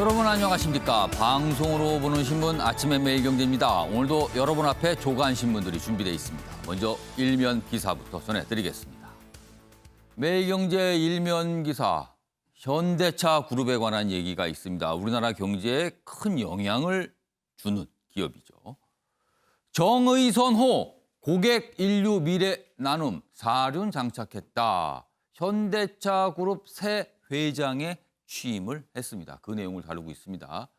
여러분 안녕하십니까. 방송으로 보는 신문 아침의 매일경제입니다. 오늘도 여러분 앞에 조간 신문들이 준비되어 있습니다. 먼저 일면 기사부터 전해드리겠습니다. 매일경제 일면 기사, 현대차 그룹에 관한 얘기가 있습니다. 우리나라 경제에 큰 영향을 주는 기업이죠. 정의선호, 고객 인류 미래 나눔, 사륜 장착했다. 현대차 그룹 새 회장의 취임을 했습니다. 그 내용을 다루고 있습니다.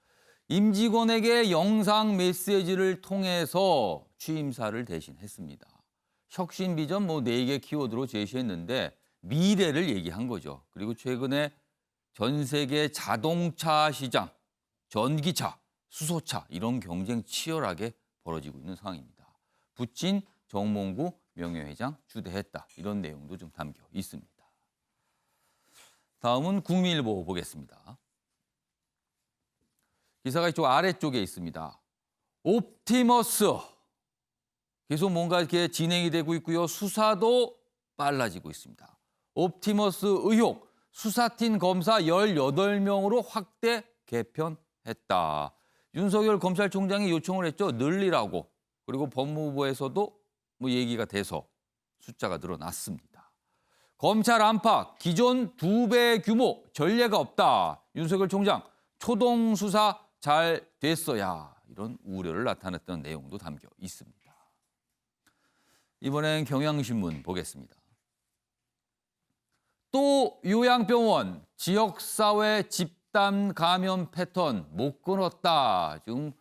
임직원에게 영상 메시지를 통해서 취임사를 대신했습니다. 혁신 비전 4개 키워드로 제시했는데 미래를 얘기한 거죠. 그리고 최근에 전 세계 자동차 시장, 전기차, 수소차 이런 경쟁 치열하게 벌어지고 있는 상황입니다. 부친 정몽구 명예회장 주대했다. 이런 내용도 좀 담겨 있습니다. 다음은 국민일보 보겠습니다. 기사가 이쪽 아래쪽에 있습니다. 옵티머스. 계속 뭔가 이렇게 진행이 되고 있고요. 수사도 빨라지고 있습니다. 옵티머스 의혹. 수사팀 검사 18명으로 확대 개편했다. 윤석열 검찰총장이 요청을 했죠. 늘리라고. 그리고 법무부에서도 얘기가 돼서 숫자가 늘어났습니다. 검찰 안팎, 기존 2배 규모, 전례가 없다. 윤석열 총장, 초동 수사 잘 됐어야. 이런 우려를 나타냈던 내용도 담겨 있습니다. 이번엔 경향신문 보겠습니다. 또 요양병원, 지역사회 집단 감염 패턴 못 끊었다. 지금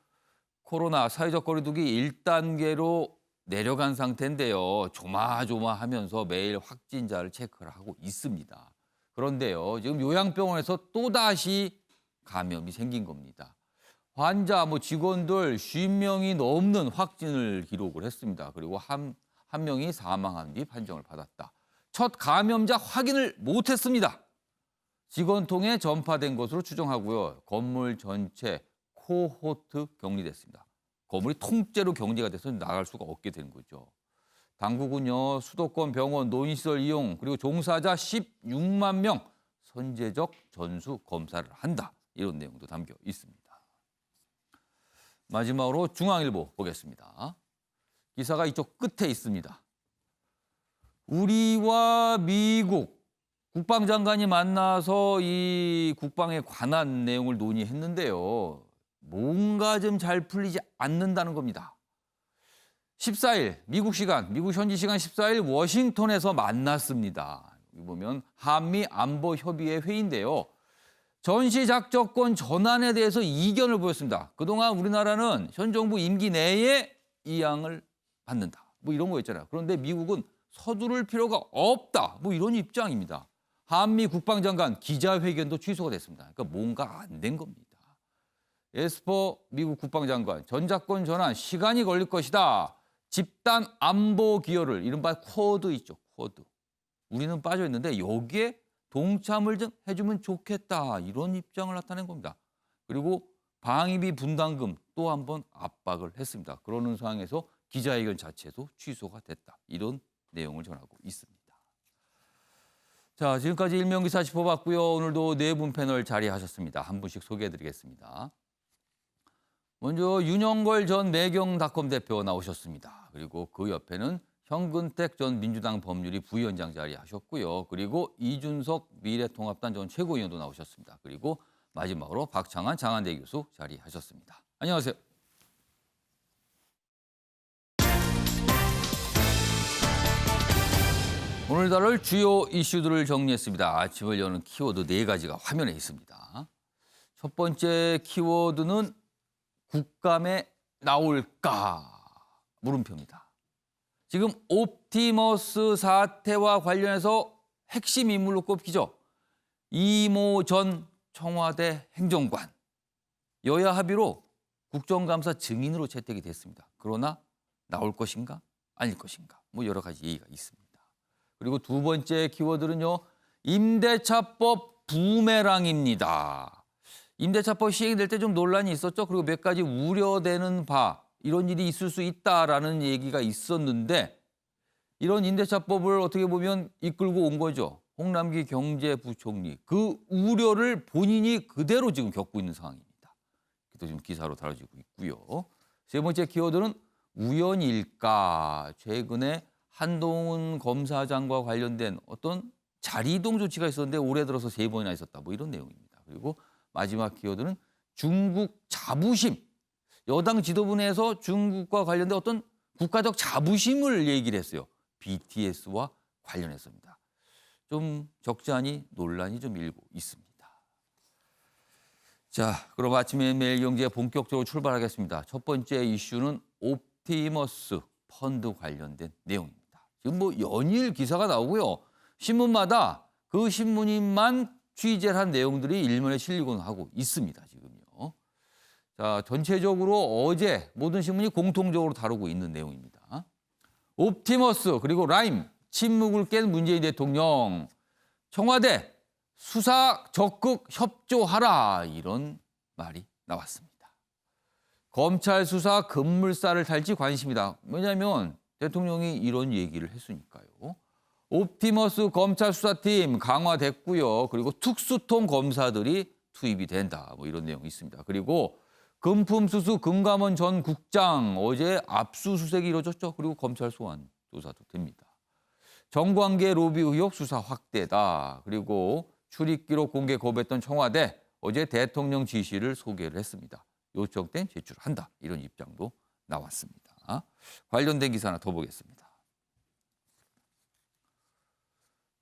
코로나 사회적 거리두기 1단계로 내려간 상태인데요. 조마조마하면서 매일 확진자를 체크를 하고 있습니다. 그런데요, 지금 요양병원에서 또다시 감염이 생긴 겁니다. 환자, 직원들 50명이 넘는 확진을 기록을 했습니다. 그리고 한 명이 사망한 뒤 판정을 받았다. 첫 감염자 확인을 못했습니다. 직원 통해 전파된 것으로 추정하고요. 건물 전체 코호트 격리됐습니다. 건물이 통째로 격리가 돼서 나갈 수가 없게 된 거죠. 당국은요, 수도권 병원 논의시설 이용 그리고 종사자 16만 명 선제적 전수 검사를 한다. 이런 내용도 담겨 있습니다. 마지막으로 중앙일보 보겠습니다. 기사가 이쪽 끝에 있습니다. 우리와 미국 국방장관이 만나서 이 국방에 관한 내용을 논의했는데요. 뭔가 좀 잘 풀리지 않는다는 겁니다. 14일 미국 현지 시간 14일 워싱턴에서 만났습니다. 여기 보면 한미 안보 협의회 회의인데요. 전시 작전권 전환에 대해서 이견을 보였습니다. 그동안 우리나라는 현 정부 임기 내에 이양을 받는다. 이런 거였잖아요. 그런데 미국은 서두를 필요가 없다. 이런 입장입니다. 한미 국방장관 기자회견도 취소가 됐습니다. 그러니까 뭔가 안 된 겁니다. 에스퍼 미국 국방장관, 전작권 전환 시간이 걸릴 것이다. 집단 안보 기여를, 이른바 쿼드 있죠, 쿼드. 우리는 빠져 있는데 여기에 동참을 좀 해주면 좋겠다. 이런 입장을 나타낸 겁니다. 그리고 방위비 분담금 또 한 번 압박을 했습니다. 그러는 상황에서 기자회견 자체도 취소가 됐다. 이런 내용을 전하고 있습니다. 자, 지금까지 일면기사 짚어봤고요. 오늘도 4분 패널 자리하셨습니다. 한 분씩 소개해드리겠습니다. 먼저 윤영걸 전 매경닷컴 대표 나오셨습니다. 그리고 그 옆에는 현근택 전 민주당 법률위 부위원장 자리하셨고요. 그리고 이준석 미래통합당 전 최고위원도 나오셨습니다. 그리고 마지막으로 박창한 장한대 교수 자리하셨습니다. 안녕하세요. 오늘 다룰 주요 이슈들을 정리했습니다. 아침을 여는 키워드 4가지가 화면에 있습니다. 첫 번째 키워드는 국감에 나올까? 물음표입니다. 지금 옵티머스 사태와 관련해서 핵심 인물로 꼽히죠. 이모 전 청와대 행정관. 여야 합의로 국정감사 증인으로 채택이 됐습니다. 그러나 나올 것인가? 아닐 것인가? 여러 가지 얘기가 있습니다. 그리고 두 번째 키워드는요. 임대차법 부메랑입니다. 임대차법 시행이 될 때 좀 논란이 있었죠. 그리고 몇 가지 우려되는 바, 이런 일이 있을 수 있다라는 얘기가 있었는데 이런 임대차법을 어떻게 보면 이끌고 온 거죠. 홍남기 경제부총리 그 우려를 본인이 그대로 지금 겪고 있는 상황입니다. 또 지금 기사로 다뤄지고 있고요. 세 번째 키워드는 우연일까? 최근에 한동훈 검사장과 관련된 어떤 자리 이동 조치가 있었는데 올해 들어서 3번이나 있었다. 뭐 이런 내용입니다. 그리고 마지막 키워드는 중국 자부심. 여당 지도부 내에서 중국과 관련된 어떤 국가적 자부심을 얘기를 했어요. BTS와 관련해서입니다. 좀 적지 않이 논란이 좀 일고 있습니다. 자, 그럼 아침에 매일 경제 본격적으로 출발하겠습니다. 첫 번째 이슈는 옵티머스 펀드 관련된 내용입니다. 지금 뭐 연일 기사가 나오고요. 신문마다 그 신문인만 취재를 한 내용들이 일면에 실리곤 하고 있습니다. 지금요. 자, 전체적으로 어제 모든 신문이 공통적으로 다루고 있는 내용입니다. 옵티머스 그리고 라임 침묵을 깬 문재인 대통령 청와대 수사 적극 협조하라 이런 말이 나왔습니다. 검찰 수사 급물살을 탈지 관심이다. 왜냐하면 대통령이 이런 얘기를 했으니까요. 옵티머스 검찰 수사팀 강화됐고요. 그리고 특수통 검사들이 투입이 된다. 뭐 이런 내용이 있습니다. 그리고 금품수수 금감원 전 국장 어제 압수수색이 이루어졌죠. 그리고 검찰 소환 조사도 됩니다. 정관계 로비 의혹 수사 확대다. 그리고 출입 기록 공개 거부했던 청와대 어제 대통령 지시를 소개를 했습니다. 요청 땐 제출한다. 이런 입장도 나왔습니다. 관련된 기사 하나 더 보겠습니다.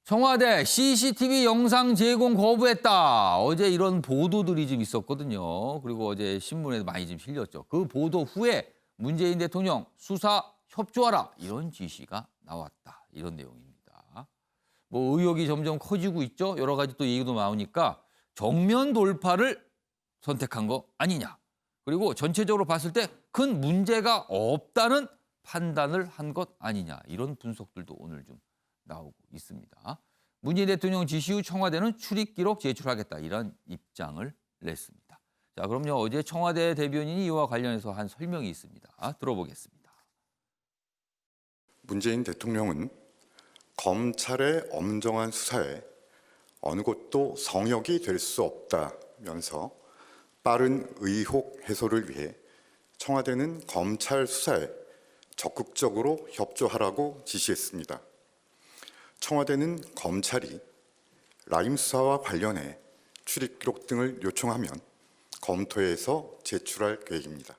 청와대 CCTV 영상 제공 거부했다. 어제 이런 보도들이 좀 있었거든요. 그리고 어제 신문에 많이 좀 실렸죠. 그 보도 후에 문재인 대통령 수사 협조하라. 이런 지시가 나왔다. 이런 내용입니다. 뭐 의혹이 점점 커지고 있죠. 여러 가지 또 얘기도 나오니까 정면 돌파를 선택한 거 아니냐. 그리고 전체적으로 봤을 때 큰 문제가 없다는 판단을 한 것 아니냐. 이런 분석들도 오늘 좀 나오고 있습니다. 문재인 대통령 지시 후 청와대는 출입 기록 제출하겠다. 이런 입장을 냈습니다. 자, 그럼요. 어제 청와대 대변인이 이와 관련해서 한 설명이 있습니다. 들어보겠습니다. 문재인 대통령은 검찰의 엄정한 수사에 어느 곳도 성역이 될 수 없다면서 빠른 의혹 해소를 위해 청와대는 검찰 수사에 적극적으로 협조하라고 지시했습니다. 청와대는 검찰이 라임 수사와 관련해 출입 기록 등을 요청하면 검토해서 제출할 계획입니다.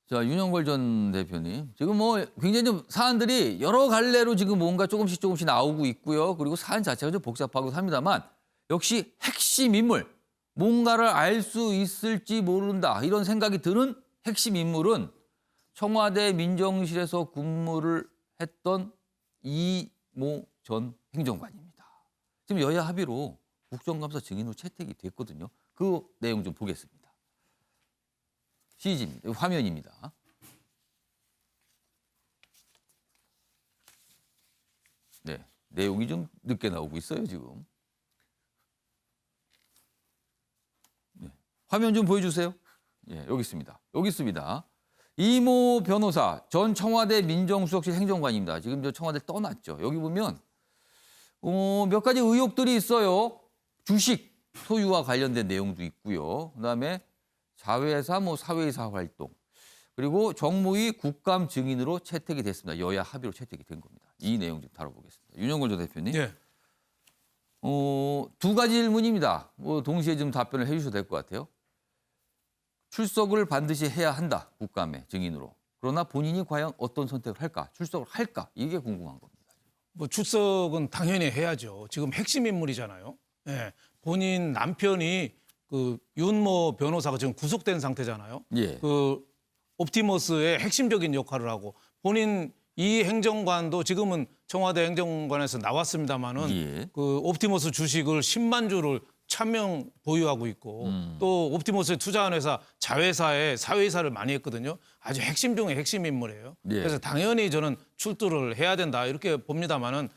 자, 윤영걸 전 대표님. 지금 뭐 굉장히 좀 사안들이 여러 갈래로 지금 뭔가 조금씩 나오고 있고요. 그리고 사안 자체가 좀 복잡하고 합니다만 역시 핵심 인물, 뭔가를 알 수 있을지 모른다. 이런 생각이 드는 핵심 인물은 청와대 민정실에서 근무를 했던 이모 전 행정관입니다. 지금 여야 합의로 국정감사 증인으로 채택이 됐거든요. 그 내용 좀 보겠습니다. CG입니다. 화면입니다. 네, 내용이 좀 늦게 나오고 있어요, 지금. 네, 화면 좀 보여주세요. 예, 여기 있습니다. 여기 있습니다. 이모 변호사, 전 청와대 민정수석실 행정관입니다. 지금 저 청와대를 떠났죠. 여기 보면 몇 가지 의혹들이 있어요. 주식 소유와 관련된 내용도 있고요. 그다음에 자회사, 사회이사 활동. 그리고 정무위 국감 증인으로 채택이 됐습니다. 여야 합의로 채택이 된 겁니다. 이 내용 좀 다뤄보겠습니다. 윤영걸 전 대표님. 네. 두 가지 질문입니다. 동시에 좀 답변을 해 주셔도 될 것 같아요. 출석을 반드시 해야 한다. 국감에 증인으로. 그러나 본인이 과연 어떤 선택을 할까? 출석을 할까? 이게 궁금한 겁니다. 뭐 출석은 당연히 해야죠. 지금 핵심 인물이잖아요. 예. 본인 남편이 그 윤모 변호사가 지금 구속된 상태잖아요. 예. 그 옵티머스의 핵심적인 역할을 하고 본인 이 행정관도 지금은 청와대 행정관에서 나왔습니다마는 예. 그 옵티머스 주식을 10만 주를 차명 보유하고 있고 또 옵티머스에 투자한 회사 자회사에 사회이사를 많이 했거든요. 아주 핵심 중에 핵심 인물이에요. 예. 그래서 당연히 저는 출두를 해야 된다 이렇게 봅니다만은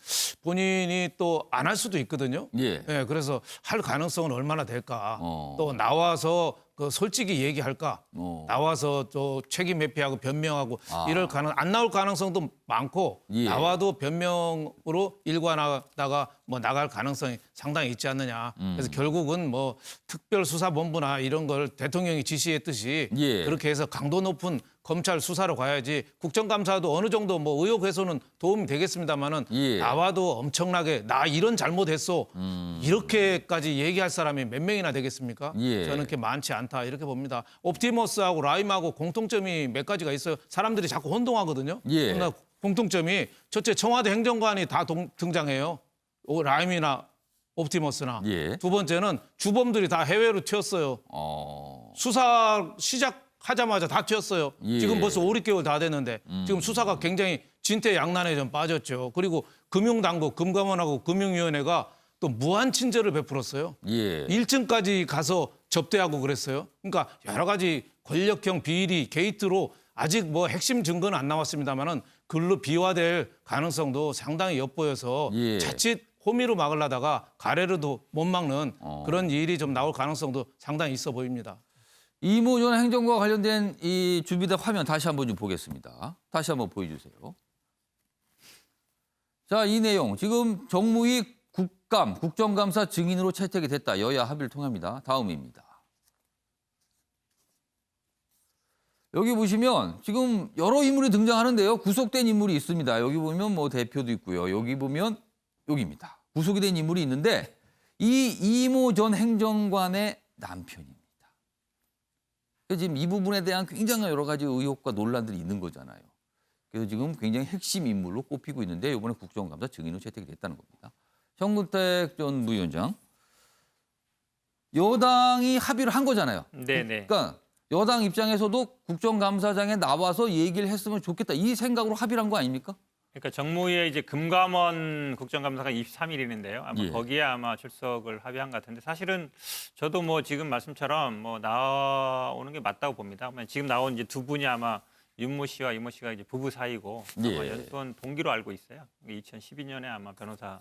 본인이 또 안 할 수도 있거든요. 예. 그래서 할 가능성은 얼마나 될까. 어. 또 나와서 그 솔직히 얘기할까. 어. 나와서 또 책임 회피하고 변명하고 아. 이럴 안 나올 가능성도 많고 예. 나와도 변명으로 일관하다가 뭐 나갈 가능성이 상당히 있지 않느냐. 그래서 결국은 뭐 특별수사본부나 이런 걸 대통령이 지시했듯이 예. 그렇게 해서 강도 높은 검찰 수사로 가야지 국정감사도 어느 정도 뭐 의혹 해소는 도움이 되겠습니다만은 예. 나와도 엄청나게 나 이런 잘못했어 이렇게까지 얘기할 사람이 몇 명이나 되겠습니까? 예. 저는 그렇게 많지 않다 이렇게 봅니다. 옵티머스하고 라임하고 공통점이 몇 가지가 있어요. 사람들이 자꾸 혼동하거든요. 예. 그러나 공통점이 첫째 청와대 행정관이 다 등장해요. 라임이나 옵티머스나. 예. 두 번째는 주범들이 다 해외로 튀었어요. 수사 시작하자마자 다 튀었어요. 예. 지금 벌써 5, 6개월 다 됐는데 지금 수사가 굉장히 진퇴양난에 좀 빠졌죠. 그리고 금융당국, 금감원하고 금융위원회가 또 무한 친절을 베풀었어요. 예. 1층까지 가서 접대하고 그랬어요. 그러니까 여러 가지 권력형 비리 게이트로 아직 뭐 핵심 증거는 안 나왔습니다만은 글로 비화될 가능성도 상당히 엿보여서 예. 자칫 호미로 막으려다가 가래로도 못 막는 그런 일이 좀 나올 가능성도 상당히 있어 보입니다. 이모 전 행정과 관련된 이 준비된 화면 다시 한번 좀 보겠습니다. 다시 한번 보여주세요. 자, 이 내용 지금 정무위 국정감사 증인으로 채택이 됐다. 여야 합의를 통합니다. 다음입니다. 여기 보시면 지금 여러 인물이 등장하는데요. 구속된 인물이 있습니다. 여기 보면 뭐 대표도 있고요. 여기 보면 여기입니다. 구속이 된 인물이 있는데 이 이모 전 행정관의 남편입니다. 그래서 지금 이 부분에 대한 굉장한 여러 가지 의혹과 논란들이 있는 거잖아요. 그래서 지금 굉장히 핵심 인물로 꼽히고 있는데 이번에 국정감사 증인으로 채택이 됐다는 겁니다. 정근택 전 부위원장, 여당이 합의를 한 거잖아요. 네네. 그러니까 여당 입장에서도 국정감사장에 나와서 얘기를 했으면 좋겠다. 이 생각으로 합의를 한 거 아닙니까? 그러니까 정무위에 이제 금감원 국정감사가 23일인데요. 아마 예. 거기에 아마 출석을 합의한 것 같은데 사실은 저도 뭐 지금 말씀처럼 뭐 나오는 게 맞다고 봅니다. 지금 나온 이제 두 분이 아마 윤모 씨와 이모 씨가 이제 부부 사이고 아마 예. 연수원 동기로 알고 있어요. 2012년에 아마 변호사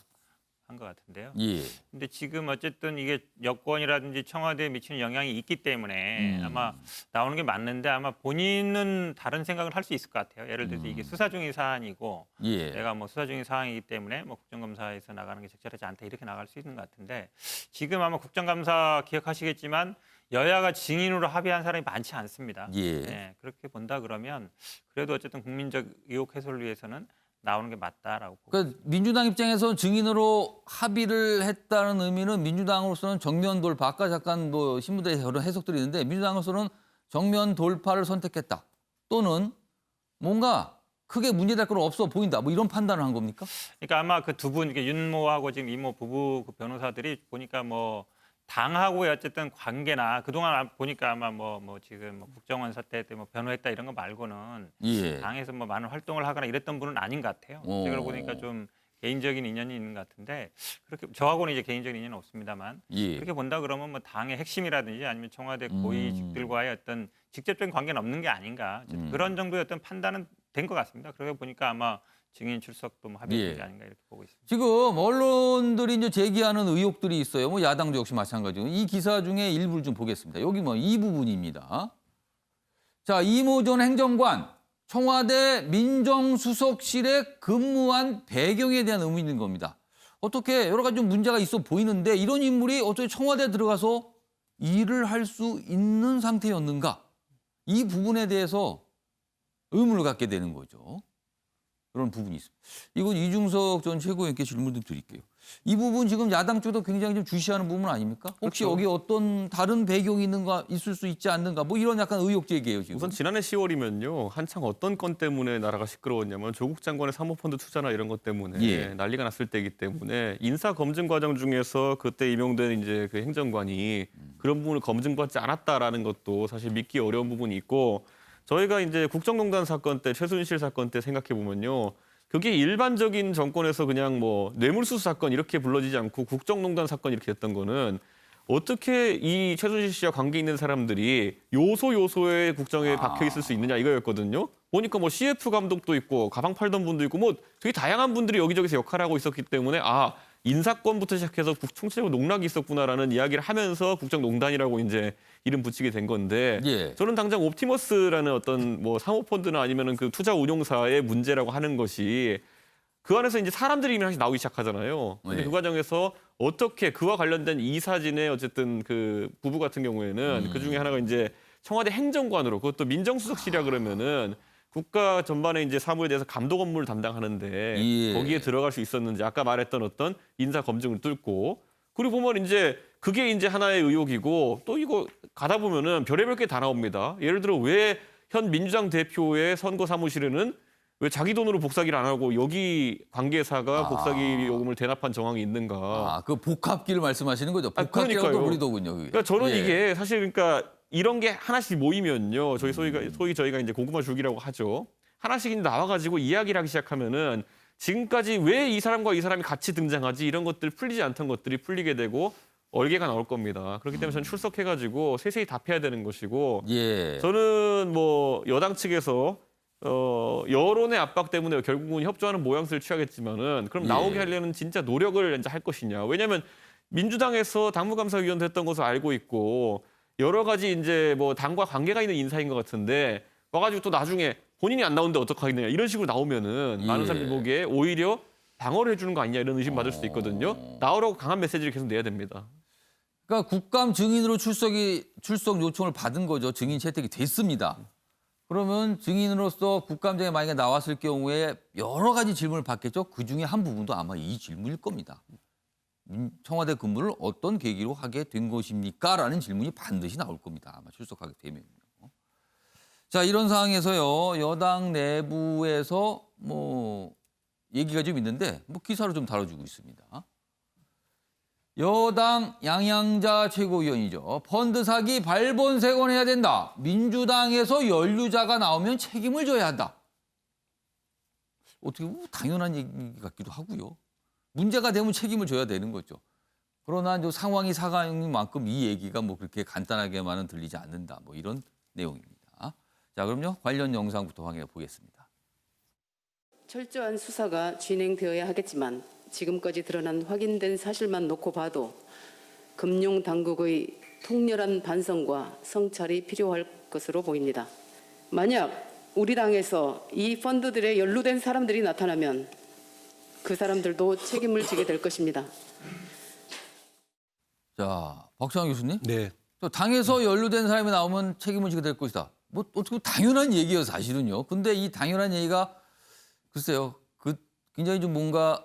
한 것 같은데요. 예. 근데 지금 어쨌든 이게 여권이라든지 청와대에 미치는 영향이 있기 때문에 아마 나오는 게 맞는데 아마 본인은 다른 생각을 할 수 있을 것 같아요. 예를 들어서 이게 수사 중인 사안이고 예. 내가 뭐 수사 중인 상황이기 때문에 뭐 국정감사에서 나가는 게 적절하지 않다 이렇게 나갈 수 있는 것 같은데 지금 아마 국정감사 기억하시겠지만 여야가 증인으로 합의한 사람이 많지 않습니다. 예. 네, 그렇게 본다 그러면 그래도 어쨌든 국민적 의혹 해소를 위해서는 나오는 게 맞다라고 보고 그러니까 민주당 입장에서 증인으로 합의를 했다는 의미는 민주당으로서는 정면 돌파. 아까 잠깐 뭐 신문대에 여러 해석들이 있는데 민주당으로서는 정면 돌파를 선택했다. 또는 뭔가 크게 문제될 건 없어 보인다. 뭐 이런 판단을 한 겁니까? 그러니까 아마 그 두 분, 윤모하고 지금 이모 부부 그 변호사들이 보니까 뭐 당하고의 어쨌든 관계나 그동안 보니까 아마 뭐 지금 뭐 국정원 사태 때 뭐 변호했다 이런 거 말고는 예. 당에서 뭐 많은 활동을 하거나 이랬던 분은 아닌 것 같아요. 오. 제가 보니까 좀 개인적인 인연이 있는 것 같은데 그렇게 저하고는 이제 개인적인 인연은 없습니다만 예. 그렇게 본다 그러면 뭐 당의 핵심이라든지 아니면 청와대 고위직들과의 어떤 직접적인 관계는 없는 게 아닌가 그런 정도의 어떤 판단은 된 것 같습니다. 그러고 보니까 아마 증인 출석도 뭐 합의된 예. 게 아닌가 이렇게 보고 있습니다. 지금 언론들이 이제 제기하는 의혹들이 있어요. 뭐 야당도 역시 마찬가지고. 이 기사 중에 일부를 좀 보겠습니다. 여기 뭐 이 부분입니다. 자, 이모 전 행정관 청와대 민정수석실에 근무한 배경에 대한 의문이 있는 겁니다. 어떻게 여러 가지 좀 문제가 있어 보이는데 이런 인물이 어떻게 청와대에 들어가서 일을 할 수 있는 상태였는가? 이 부분에 대해서 의문을 갖게 되는 거죠. 그런 부분이 있습니다. 이건 이중석 전 최고위원께 질문 좀 드릴게요. 이 부분 지금 야당 쪽도 굉장히 좀 주시하는 부분 아닙니까? 혹시 그렇죠. 여기 어떤 다른 배경이 있는가, 있을 수 있지 않는가, 뭐 이런 약간 의혹 제기예요 지금. 우선 지난해 10월이면요. 한창 어떤 건 때문에 나라가 시끄러웠냐면 조국 장관의 사모펀드 투자나 이런 것 때문에 예. 난리가 났을 때이기 때문에 인사 검증 과정 중에서 그때 임용된 이제 그 행정관이 그런 부분을 검증받지 않았다라는 것도 사실 믿기 어려운 부분이 있고 저희가 이제 국정농단 사건 때 최순실 사건 때 생각해 보면요. 그게 일반적인 정권에서 그냥 뭐 뇌물수수 사건 이렇게 불러지지 않고 국정농단 사건 이렇게 했던 거는 어떻게 이 최순실 씨와 관계 있는 사람들이 요소요소에 국정에 박혀 있을 수 있느냐 이거였거든요. 보니까 뭐 CF 감독도 있고 가방 팔던 분도 있고 뭐 되게 다양한 분들이 여기저기서 역할을 하고 있었기 때문에 아 인사권부터 시작해서 총체적으로 농락이 있었구나라는 이야기를 하면서 국정농단이라고 이제 이름 붙이게 된 건데 예. 저는 당장 옵티머스라는 어떤 뭐 사모펀드나 아니면은 그 투자 운용사의 문제라고 하는 것이 그 안에서 이제 사람들이 이미 나오기 시작하잖아요. 근데 네. 그 과정에서 어떻게 그와 관련된 이 사진의 어쨌든 그 부부 같은 경우에는 그 중에 하나가 이제 청와대 행정관으로 그것도 민정수석실이라 그러면은 국가 전반의 이제 사무에 대해서 감독 업무를 담당하는데 예. 거기에 들어갈 수 있었는지 아까 말했던 어떤 인사 검증을 뚫고 그리고 보면 이제 그게 이제 하나의 의혹이고 또 이거 가다 보면은 별의별 게 다 나옵니다. 예를 들어 왜 현 민주당 대표의 선거 사무실에는 왜 자기 돈으로 복사기를 안 하고 여기 관계사가 복사기 요금을 대납한 정황이 있는가? 아, 그 복합기를 말씀하시는 거죠. 복합기라고 그러니까요. 또 부르더군요. 그게. 그러니까 저는 예. 이게 사실 그러니까 이런 게 하나씩 모이면요. 소위 저희가 이제 고구마 줄기라고 하죠. 하나씩 이제 나와가지고 이야기를 하기 시작하면은 지금까지 왜 이 사람과 이 사람이 같이 등장하지 이런 것들 풀리지 않던 것들이 풀리게 되고 얼개가 나올 겁니다. 그렇기 때문에 저는 출석해가지고 세세히 답해야 되는 것이고 예. 저는 뭐 여당 측에서 여론의 압박 때문에 결국은 협조하는 모양새를 취하겠지만은 그럼 예. 나오게 하려는 진짜 노력을 이제 할 것이냐. 왜냐하면 민주당에서 당무감사위원 됐던 것을 알고 있고 여러 가지 이제 뭐 당과 관계가 있는 인사인 것 같은데 와가지고 또 나중에 본인이 안 나오는데 어떡하겠느냐 이런 식으로 나오면은 많은 사람들이 예. 보기에 오히려 방어를 해주는 거 아니냐 이런 의심 받을 수도 있거든요. 나오라고 강한 메시지를 계속 내야 됩니다. 그러니까 국감 증인으로 출석 요청을 받은 거죠. 증인 채택이 됐습니다. 그러면 증인으로서 국감장에 만약에 나왔을 경우에 여러 가지 질문을 받겠죠. 그중에 한 부분도 아마 이 질문일 겁니다. 청와대 근무를 어떤 계기로 하게 된 것입니까? 라는 질문이 반드시 나올 겁니다. 아마 출석하게 되면요. 자, 이런 상황에서요. 여당 내부에서 뭐 얘기가 좀 있는데 뭐 기사로 좀 다뤄주고 있습니다. 여당 양양자 최고위원이죠. 펀드 사기 발본색원해야 된다. 민주당에서 연루자가 나오면 책임을 져야 한다. 어떻게 보면 당연한 얘기 같기도 하고요. 문제가 되면 책임을 져야 되는 거죠. 그러나 이제 상황이 사가는 만큼 이 얘기가 뭐 그렇게 간단하게만은 들리지 않는다. 뭐 이런 내용입니다. 자, 그럼요. 관련 영상부터 확인해 보겠습니다. 철저한 수사가 진행되어야 하겠지만 지금까지 드러난 확인된 사실만 놓고 봐도 금융당국의 통렬한 반성과 성찰이 필요할 것으로 보입니다. 만약 우리 당에서 이 펀드들에 연루된 사람들이 나타나면 그 사람들도 책임을 지게 될 것입니다. 자, 박찬호 교수님. 네. 또 당에서 연루된 사람이 나오면 책임을 지게 될 것이다. 뭐 어떻게 보면 당연한 얘기예요, 사실은요. 근데 이 당연한 얘기가 글쎄요, 굉장히 좀 뭔가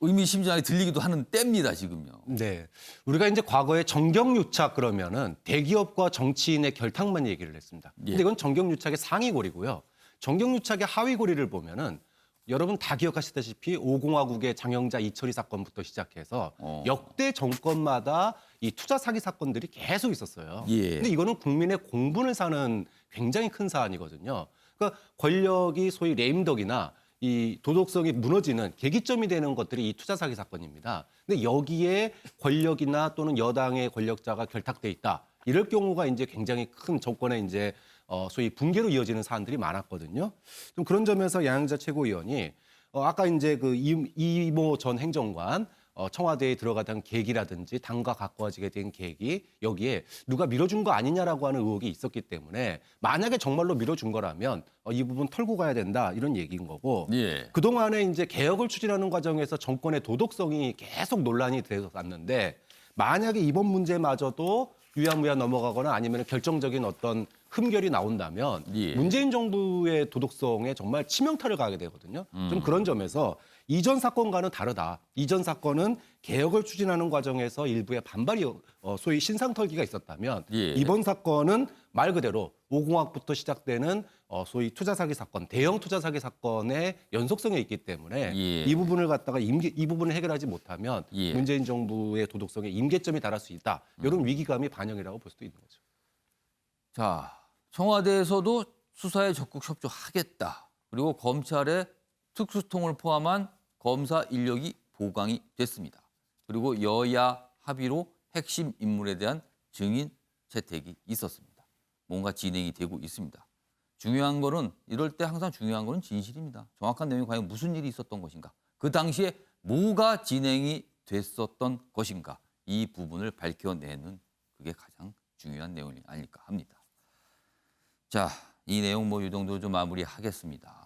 의미심장하게 들리기도 하는 때입니다, 지금요. 네. 우리가 이제 과거에 정경유착 그러면은 대기업과 정치인의 결탁만 얘기를 했습니다. 예. 근데 이건 정경유착의 상위고리고요. 정경유착의 하위고리를 보면은 여러분 다 기억하시다시피 5공화국의 장영자 이철희 사건부터 시작해서 역대 정권마다 이 투자 사기 사건들이 계속 있었어요. 예. 근데 이거는 국민의 공분을 사는 굉장히 큰 사안이거든요. 그러니까 권력이 소위 레임덕이나 이 도덕성이 무너지는 계기점이 되는 것들이 이 투자 사기 사건입니다. 근데 여기에 권력이나 또는 여당의 권력자가 결탁돼 있다. 이럴 경우가 이제 굉장히 큰 정권의 이제 소위 붕괴로 이어지는 사안들이 많았거든요. 좀 그런 점에서 양양자 최고위원이 아까 이제 그 이모 전 행정관 청와대에 들어가던 계기라든지 당과 가까워지게 된 계기 여기에 누가 밀어준 거 아니냐라고 하는 의혹이 있었기 때문에 만약에 정말로 밀어준 거라면 이 부분 털고 가야 된다 이런 얘기인 거고 예. 그동안에 이제 개혁을 추진하는 과정에서 정권의 도덕성이 계속 논란이 되어 왔는데 만약에 이번 문제마저도 유야무야 넘어가거나 아니면 결정적인 어떤 흠결이 나온다면 예. 문재인 정부의 도덕성에 정말 치명타를 가게 되거든요. 좀 그런 점에서 이전 사건과는 다르다. 이전 사건은 개혁을 추진하는 과정에서 일부의 반발이 소위 신상털기가 있었다면 예. 이번 사건은 말 그대로 5공학부터 시작되는 소위 투자 사기 사건, 대형 투자 사기 사건의 연속성에 있기 때문에 예. 이 부분을 갖다가 이 부분을 해결하지 못하면 예. 문재인 정부의 도덕성에 임계점이 달할 수 있다. 이런 위기감이 반영이라고 볼 수도 있는 거죠. 자, 청와대에서도 수사에 적극 협조하겠다. 그리고 검찰의 특수통을 포함한 검사 인력이 보강이 됐습니다. 그리고 여야 합의로 핵심 인물에 대한 증인 채택이 있었습니다. 뭔가 진행이 되고 있습니다. 중요한 거는 이럴 때 항상 중요한 거는 진실입니다. 정확한 내용이 과연 무슨 일이 있었던 것인가? 그 당시에 뭐가 진행이 됐었던 것인가? 이 부분을 밝혀내는 그게 가장 중요한 내용이 아닐까 합니다. 자, 이 내용 뭐 이 정도로 좀 마무리하겠습니다.